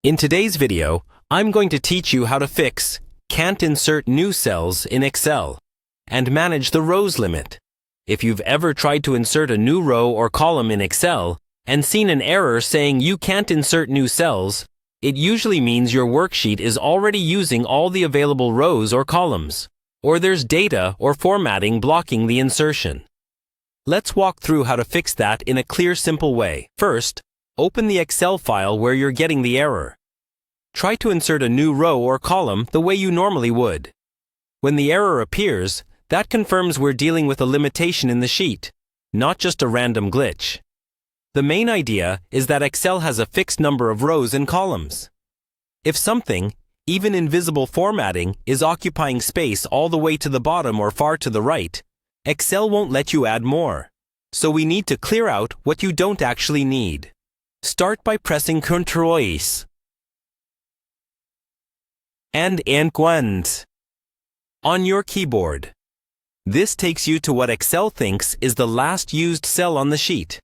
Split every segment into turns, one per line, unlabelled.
In today's video, I'm going to teach you how to fix can't insert new cells in Excel and manage the rows limit. If you've ever tried to insert a new row or column in Excel and seen an error saying you can't insert new cells, it usually means your worksheet is already using all the available rows or columns, or there's data or formatting blocking the insertion. Let's walk through how to fix that in a clear, simple way. First, open the Excel file where you're getting the error. Try to insert a new row or column the way you normally would. When the error appears, that confirms we're dealing with a limitation in the sheet, not just a random glitch. The main idea is that Excel has a fixed number of rows and columns. If something, even invisible formatting, is occupying space all the way to the bottom or far to the right, Excel won't let you add more. So we need to clear out what you don't actually need. Start by pressing Ctrl+S and N on your keyboard. This takes you to what Excel thinks is the last used cell on the sheet.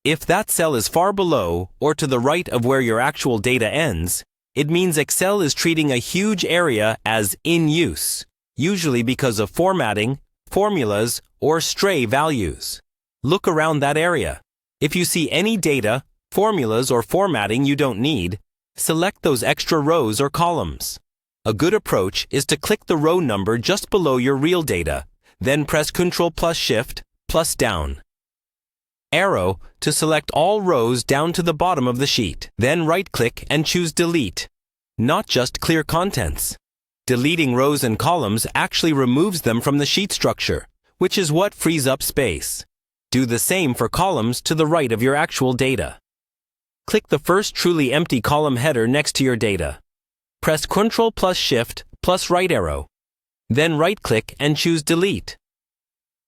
If that cell is far below or to the right of where your actual data ends, it means Excel is treating a huge area as in use, usually because of formatting, formulas, or stray values. Look around that area. If you see any data, formulas, or formatting you don't need, select those extra rows or columns. A good approach is to click the row number just below your real data, then press Ctrl+Shift+down arrow to select all rows down to the bottom of the sheet. Then right-click and choose Delete, not just Clear Contents. Deleting rows and columns actually removes them from the sheet structure, which is what frees up space. Do the same for columns to the right of your actual data. Click the first truly empty column header next to your data. Press Ctrl+Shift+right arrow. Then right-click and choose Delete.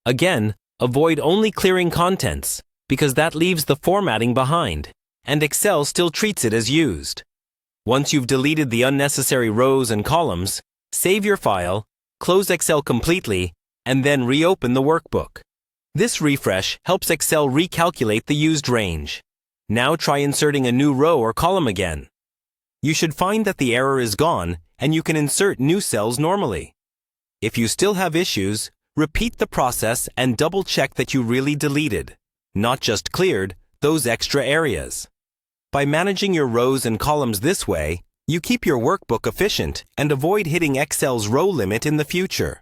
Again, avoid only clearing contents, because that leaves the formatting behind, and Excel still treats it as used. Once you've deleted the unnecessary rows and columns, save your file, close Excel completely, and then reopen the workbook. This refresh helps Excel recalculate the used range. Now try inserting a new row or column again. You should find that the error is gone and you can insert new cells normally. If you still have issues, repeat the process and double-check that you really deleted, not just cleared, those extra areas. By managing your rows and columns this way, you keep your workbook efficient and avoid hitting Excel's row limit in the future.